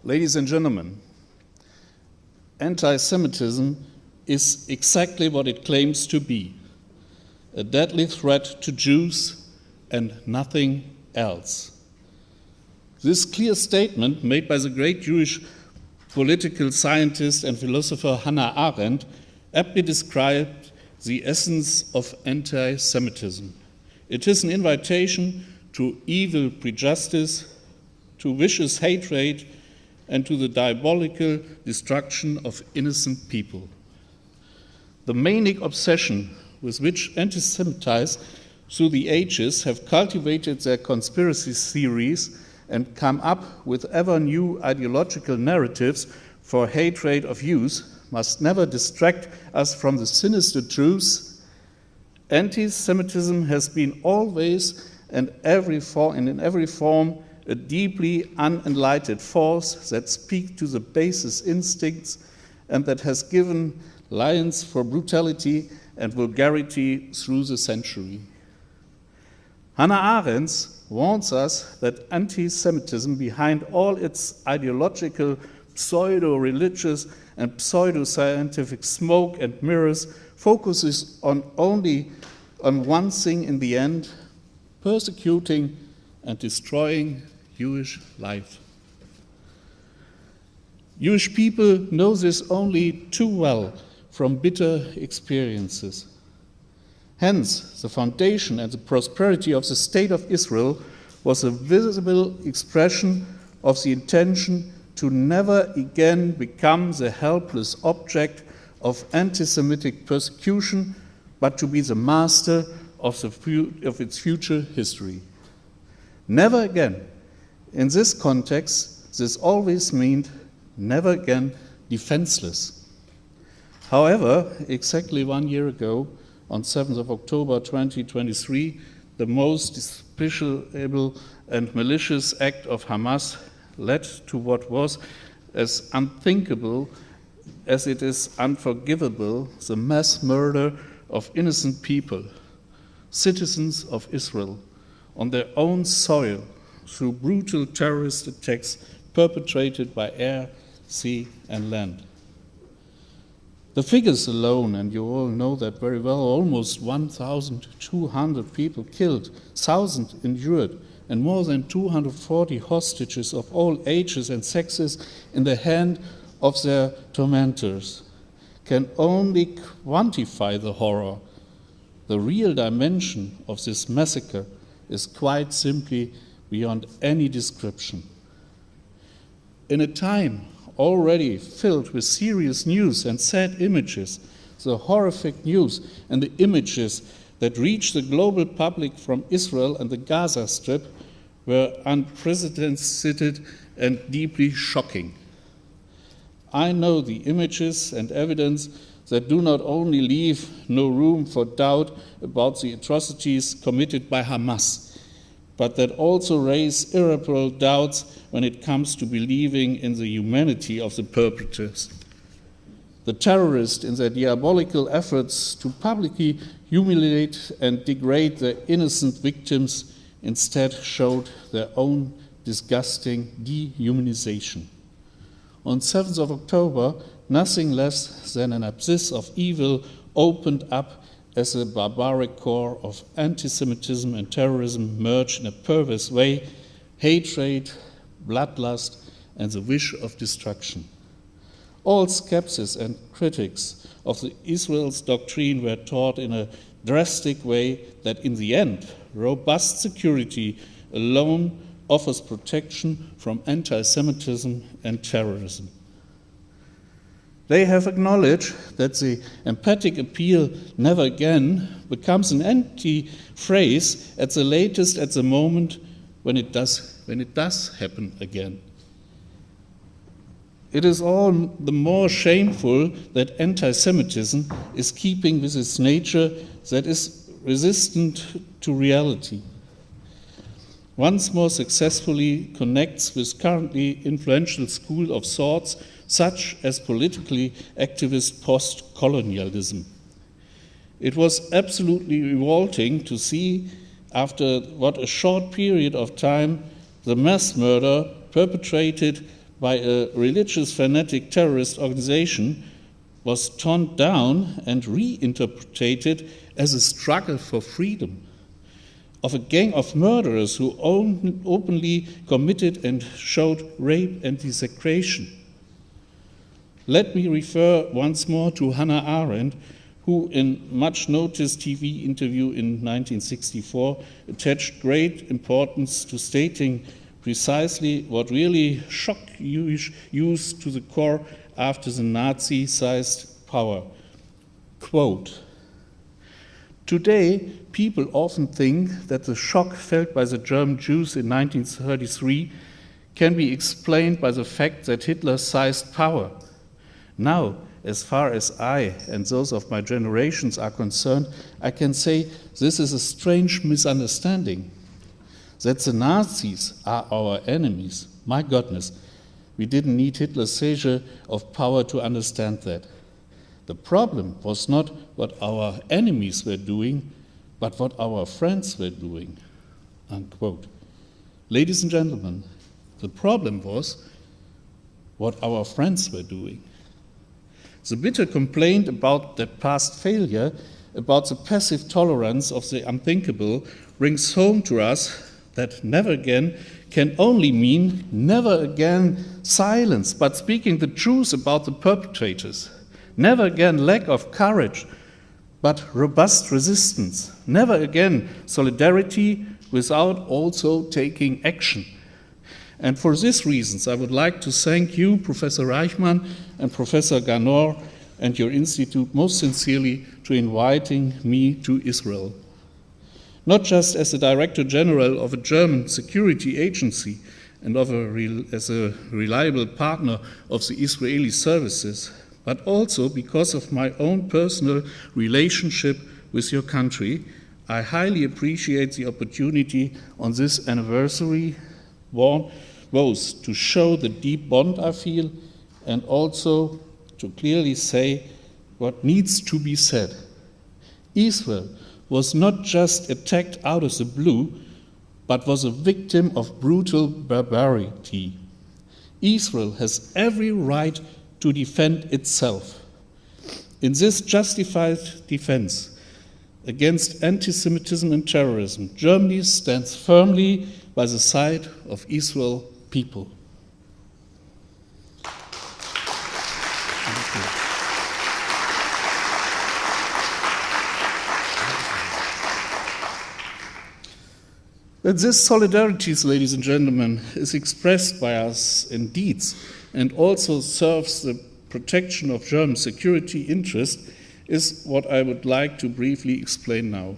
Ladies and gentlemen, anti-Semitism is exactly what it claims to be, a deadly threat to Jews and nothing else. This clear statement made by the great Jewish political scientist and philosopher Hannah Arendt aptly described the essence of anti-Semitism. It is an invitation to evil prejudice, to vicious hatred, and to the diabolical destruction of innocent people. The manic obsession with which anti-Semites through the ages have cultivated their conspiracy theories and come up with ever new ideological narratives for hatred of Jews must never distract us from the sinister truth. Anti-Semitism has been always and in every form a deeply unenlightened force that speaks to the basest instincts and that has given license for brutality and vulgarity through the century. Hannah Arendt warns us that anti-Semitism, behind all its ideological, pseudo-religious and pseudo-scientific smoke and mirrors, focuses only on one thing in the end: persecuting and destroying Jewish life. Jewish people know this only too well from bitter experiences. Hence, the foundation and the prosperity of the State of Israel was a visible expression of the intention to never again become the helpless object of anti-Semitic persecution, but to be the master of its future history. Never again. In this context, this always meant never again defenseless. However, exactly 1 year ago, on 7th of October 2023, the most despicable and malicious act of Hamas led to what was as unthinkable as it is unforgivable: the mass murder of innocent people, citizens of Israel, on their own soil through brutal terrorist attacks perpetrated by air, sea, and land. The figures alone, and you all know that very well, almost 1,200 people killed, thousands injured, and more than 240 hostages of all ages and sexes in the hand of their tormentors, can only quantify the horror. The real dimension of this massacre is quite simply beyond any description. In a time already filled with serious news and sad images, the horrific news and the images that reached the global public from Israel and the Gaza Strip were unprecedented and deeply shocking. I know the images and evidence that do not only leave no room for doubt about the atrocities committed by Hamas, but that also raise irreparable doubts when it comes to believing in the humanity of the perpetrators. The terrorists, in their diabolical efforts to publicly humiliate and degrade their innocent victims, instead showed their own disgusting dehumanization. On 7th of October, nothing less than an abyss of evil opened up as a barbaric core of anti-Semitism and terrorism merged in a perverse way: hatred, bloodlust, and the wish of destruction. All skeptics and critics of the Israel's doctrine were taught in a drastic way that in the end, robust security alone offers protection from anti-Semitism and terrorism. They have acknowledged that the emphatic appeal "never again" becomes an empty phrase at the latest at the moment when it does happen again. It is all the more shameful that anti-Semitism is keeping with its nature that is resistant to reality. Once more successfully connects with currently influential schools of thoughts such as politically activist post-colonialism. It was absolutely revolting to see, after what a short period of time, the mass murder perpetrated by a religious fanatic terrorist organization was toned down and reinterpreted as a struggle for freedom of a gang of murderers who openly committed and showed rape and desecration. Let me refer once more to Hannah Arendt, who in much-noticed TV interview in 1964 attached great importance to stating precisely what really shocked Jews to the core after the Nazi-sized power. Quote, "Today, people often think that the shock felt by the German Jews in 1933 can be explained by the fact that Hitler seized power. Now, as far as I and those of my generations are concerned, I can say this is a strange misunderstanding. That the Nazis are our enemies. My goodness, we didn't need Hitler's seizure of power to understand that. The problem was not what our enemies were doing, but what our friends were doing." Unquote. Ladies and gentlemen, the problem was what our friends were doing. The bitter complaint about that past failure, about the passive tolerance of the unthinkable, brings home to us that never again can only mean never again silence, but speaking the truth about the perpetrators. Never again lack of courage, but robust resistance. Never again solidarity without also taking action. And for these reasons, I would like to thank you, Professor Reichmann and Professor Ganor, and your institute most sincerely to inviting me to Israel. Not just as the Director General of a German security agency and as a reliable partner of the Israeli services, but also because of my own personal relationship with your country. I highly appreciate the opportunity on this anniversary both to show the deep bond I feel and also to clearly say what needs to be said. Israel was not just attacked out of the blue, but was a victim of brutal barbarity. Israel has every right to defend itself. In this justified defense against anti-Semitism and terrorism, Germany stands firmly by the side of Israel people. But this solidarity, ladies and gentlemen, is expressed by us in deeds and also serves the protection of German security interest is what I would like to briefly explain now.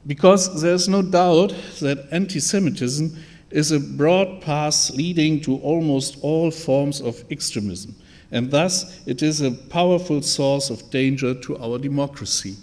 Because there is no doubt that anti-Semitism is a broad path leading to almost all forms of extremism, and thus it is a powerful source of danger to our democracy.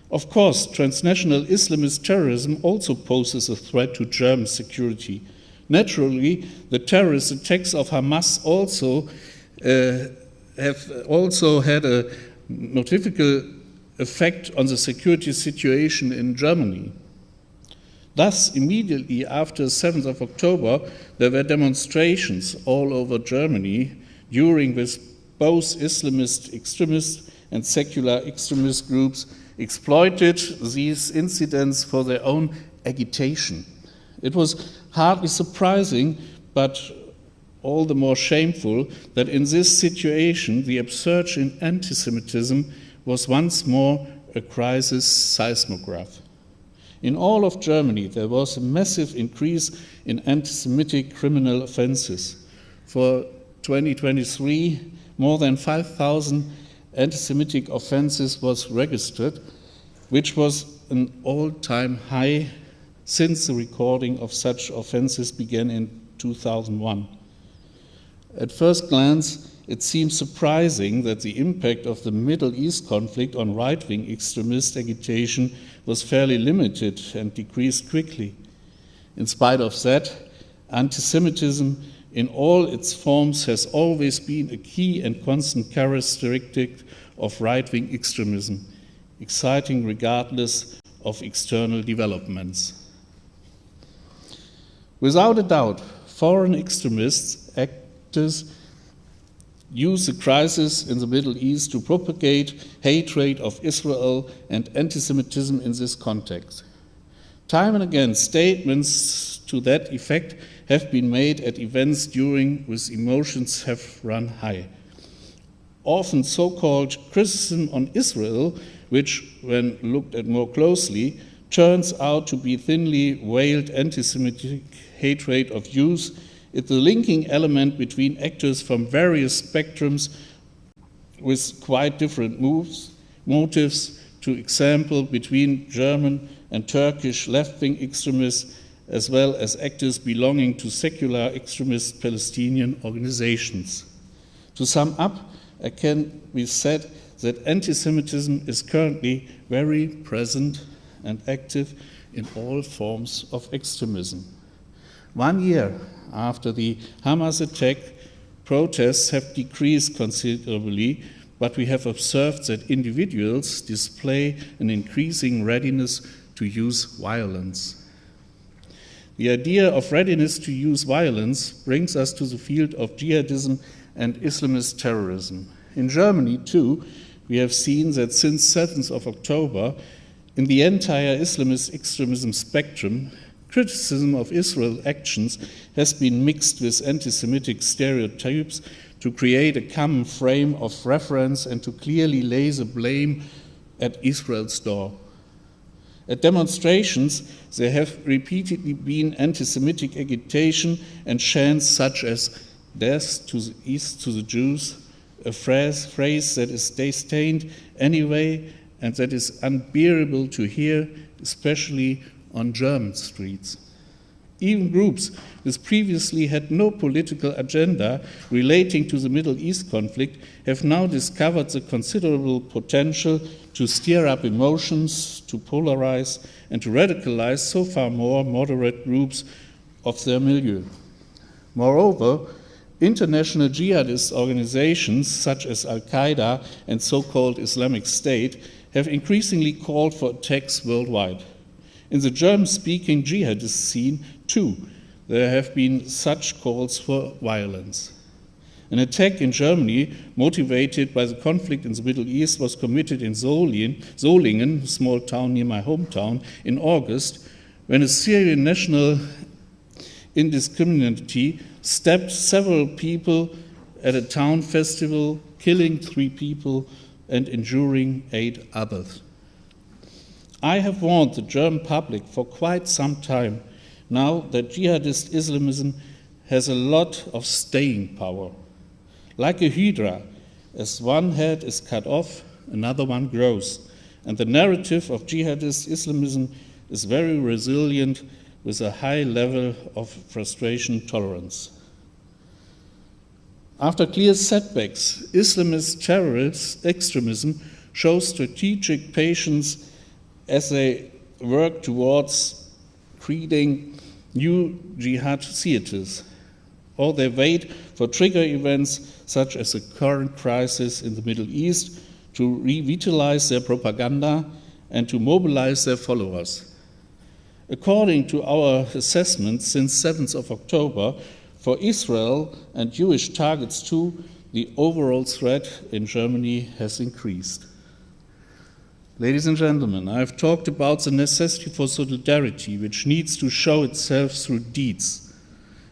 Of course, transnational Islamist terrorism also poses a threat to German security. Naturally, the terrorist attacks of Hamas also have also had a noticeable effect on the security situation in Germany. Thus, immediately after 7th of October, there were demonstrations all over Germany, during which both Islamist extremists and secular extremist groups exploited these incidents for their own agitation. It was hardly surprising, but all the more shameful, that in this situation the upsurge in anti-Semitism was once more a crisis seismograph. In all of Germany, there was a massive increase in anti-Semitic criminal offenses. For 2023, more than 5,000 anti-Semitic offenses was registered, which was an all-time high since the recording of such offenses began in 2001. At first glance, it seems surprising that the impact of the Middle East conflict on right-wing extremist agitation was fairly limited and decreased quickly. In spite of that, anti-Semitism in all its forms has always been a key and constant characteristic of right-wing extremism, exciting regardless of external developments. Without a doubt, foreign extremists, actors, use the crisis in the Middle East to propagate hatred of Israel and anti-Semitism in this context. Time and again, statements to that effect have been made at events during which emotions have run high. Often so-called criticism on Israel, which, when looked at more closely, turns out to be thinly veiled anti-Semitic hatred of Jews, is the linking element between actors from various spectrums with quite different motives, to example, between German and Turkish left-wing extremists, as well as actors belonging to secular extremist Palestinian organizations. To sum up, it can be said that anti-Semitism is currently very present and active in all forms of extremism. 1 year after the Hamas attack, protests have decreased considerably, but we have observed that individuals display an increasing readiness to use violence. The idea of readiness to use violence brings us to the field of jihadism and Islamist terrorism. In Germany, too, we have seen that since 7th of October, in the entire Islamist extremism spectrum, criticism of Israel actions has been mixed with anti-Semitic stereotypes to create a common frame of reference and to clearly lay the blame at Israel's door. At demonstrations, there have repeatedly been anti-Semitic agitation and chants such as "Death to the Jews," a phrase that is disdained anyway and that is unbearable to hear, especially on German streets. Even groups which previously had no political agenda relating to the Middle East conflict have now discovered the considerable potential to stir up emotions, to polarize, and to radicalize so far more moderate groups of their milieu. Moreover, international jihadist organizations such as Al-Qaeda and so-called Islamic State have increasingly called for attacks worldwide. In the German-speaking jihadist scene, too, there have been such calls for violence. An attack in Germany, motivated by the conflict in the Middle East, was committed in Solingen, a small town near my hometown, in August, when a Syrian national indiscriminately stabbed several people at a town festival, killing 3 people and injuring 8 others. I have warned the German public for quite some time now that jihadist Islamism has a lot of staying power. Like a hydra, as one head is cut off, another one grows. And the narrative of jihadist Islamism is very resilient with a high level of frustration tolerance. After clear setbacks, Islamist terrorist extremism shows strategic patience as they work towards creating new jihad theaters, or they wait for trigger events such as the current crisis in the Middle East to revitalize their propaganda and to mobilize their followers. According to our assessment, since 7th of October, for Israel and Jewish targets too, the overall threat in Germany has increased. Ladies and gentlemen, I have talked about the necessity for solidarity, which needs to show itself through deeds.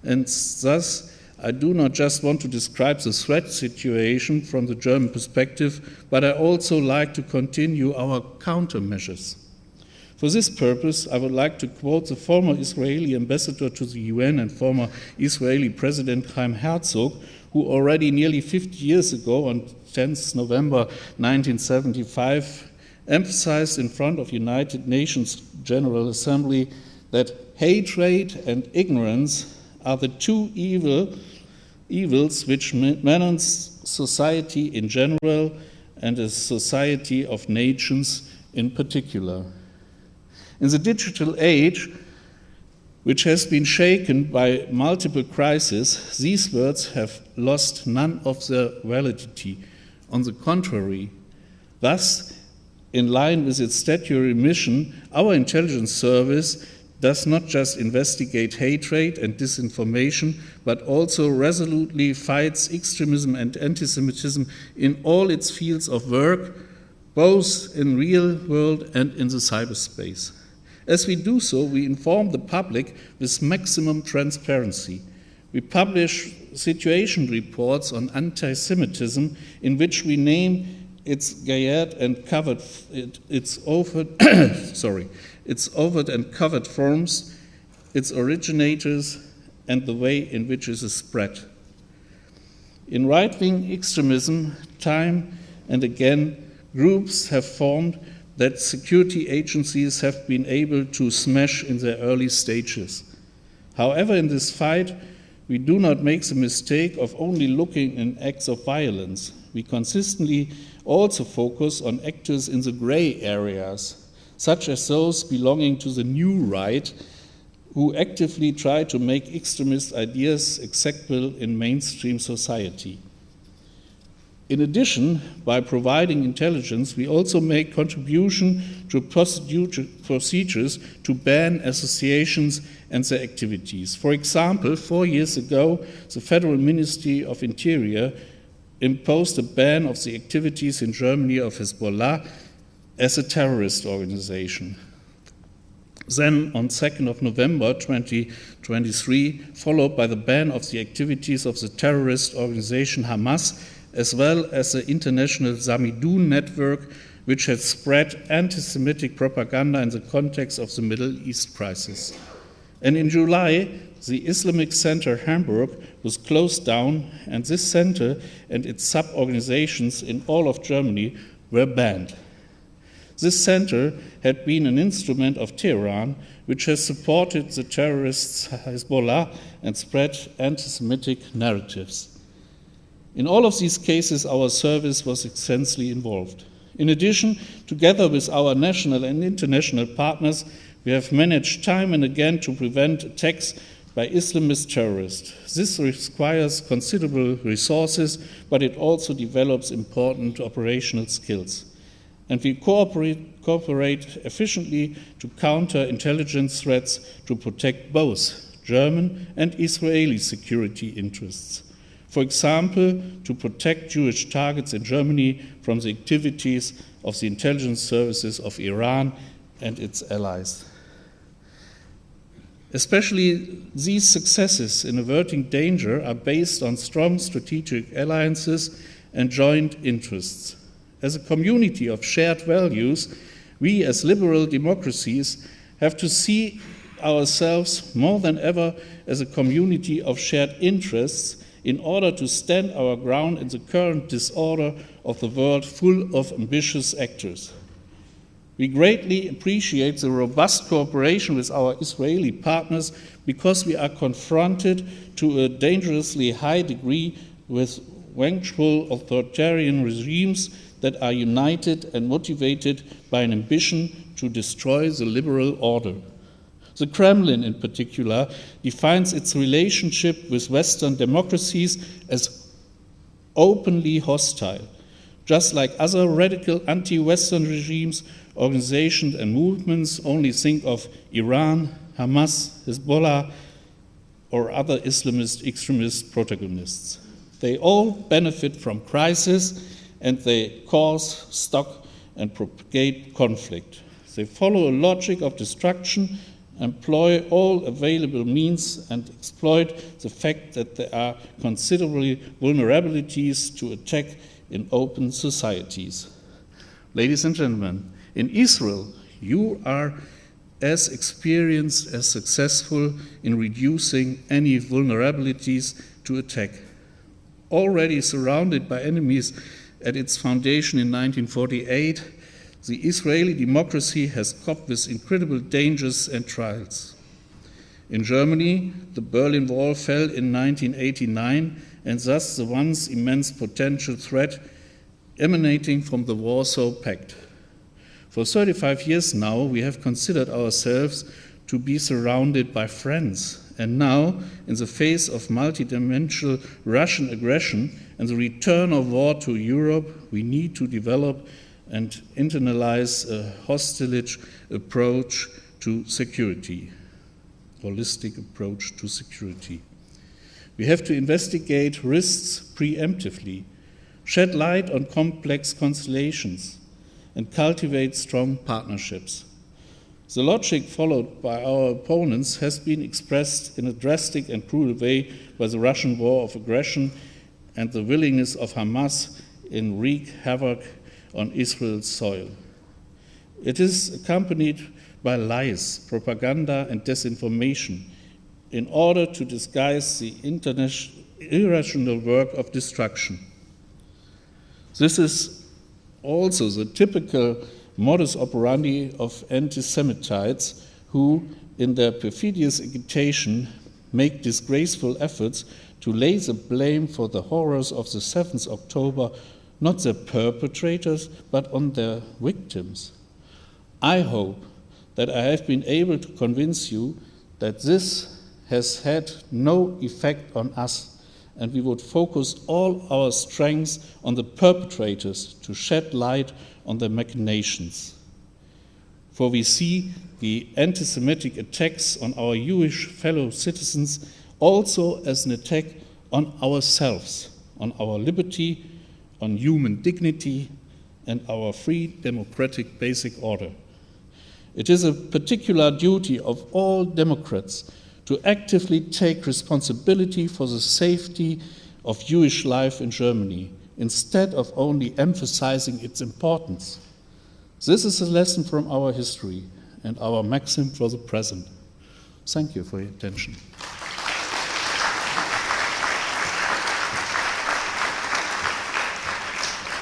And thus, I do not just want to describe the threat situation from the German perspective, but I also like to continue our countermeasures. For this purpose, I would like to quote the former Israeli ambassador to the UN and former Israeli President Chaim Herzog, who already nearly 50 years ago, on 10th November 1975, emphasized in front of United Nations General Assembly that hatred and ignorance are the 2 evils which menace society in general and a society of nations in particular. In the digital age, which has been shaken by multiple crises, these words have lost none of their validity. On the contrary, thus, in line with its statutory mission, our intelligence service does not just investigate hatred and disinformation, but also resolutely fights extremism and anti-Semitism in all its fields of work, both in real world and in the cyberspace. As we do so, we inform the public with maximum transparency. We publish situation reports on anti-Semitism in which we name its overt and covert forms, its originators, and the way in which it is spread. In right-wing extremism, time and again, groups have formed that security agencies have been able to smash in their early stages. However, in this fight, we do not make the mistake of only looking at acts of violence. We consistently also focus on actors in the gray areas, such as those belonging to the new right, who actively try to make extremist ideas acceptable in mainstream society. In addition, by providing intelligence, we also make contribution to procedures to ban associations and their activities. For example, 4 years ago, the Federal Ministry of Interior imposed a ban of the activities in Germany of Hezbollah as a terrorist organization. Then, on 2nd of November 2023, followed by the ban of the activities of the terrorist organization Hamas, as well as the international Zamidun network, which had spread anti-Semitic propaganda in the context of the Middle East crisis. And in July, the Islamic Center Hamburg was closed down, and this center and its sub-organizations in all of Germany were banned. This center had been an instrument of Tehran, which has supported the terrorists Hezbollah and spread anti-Semitic narratives. In all of these cases, our service was extensively involved. In addition, together with our national and international partners, we have managed time and again to prevent attacks by Islamist terrorists. This requires considerable resources, but it also develops important operational skills. And we cooperate efficiently to counter intelligence threats to protect both German and Israeli security interests. For example, to protect Jewish targets in Germany from the activities of the intelligence services of Iran and its allies. Especially these successes in averting danger are based on strong strategic alliances and joint interests. As a community of shared values, we as liberal democracies have to see ourselves more than ever as a community of shared interests in order to stand our ground in the current disorder of the world full of ambitious actors. We greatly appreciate the robust cooperation with our Israeli partners because we are confronted to a dangerously high degree with vengeful authoritarian regimes that are united and motivated by an ambition to destroy the liberal order. The Kremlin, in particular, defines its relationship with Western democracies as openly hostile. Just like other radical anti-Western regimes, organizations and movements only think of Iran, Hamas, Hezbollah, or other Islamist extremist protagonists. They all benefit from crisis, and they cause, stoke, and propagate conflict. They follow a logic of destruction, employ all available means, and exploit the fact that there are considerable vulnerabilities to attack in open societies. Ladies and gentlemen, in Israel, you are as experienced as successful in reducing any vulnerabilities to attack. Already surrounded by enemies at its foundation in 1948, the Israeli democracy has coped with incredible dangers and trials. In Germany, the Berlin Wall fell in 1989, and thus the once immense potential threat emanating from the Warsaw Pact. For 35 years now, we have considered ourselves to be surrounded by friends. And now, in the face of multidimensional Russian aggression and the return of war to Europe, we need to develop and internalize a hostility approach to security. holistic approach to security. We have to investigate risks preemptively, shed light on complex constellations, and cultivate strong partnerships. The logic followed by our opponents has been expressed in a drastic and cruel way by the Russian war of aggression and the willingness of Hamas in wreak havoc on Israel's soil. It is accompanied by lies, propaganda, and disinformation in order to disguise the irrational work of destruction. This is also the typical modus operandi of anti-Semitites who, in their perfidious agitation, make disgraceful efforts to lay the blame for the horrors of the 7th October not the perpetrators, but on their victims. I hope that I have been able to convince you that this has had no effect on us, and we would focus all our strengths on the perpetrators to shed light on their machinations. For we see the anti-Semitic attacks on our Jewish fellow citizens also as an attack on ourselves, on our liberty, on human dignity, and our free democratic basic order. It is a particular duty of all Democrats to actively take responsibility for the safety of Jewish life in Germany, instead of only emphasizing its importance. This is a lesson from our history and our maxim for the present. Thank you for your attention.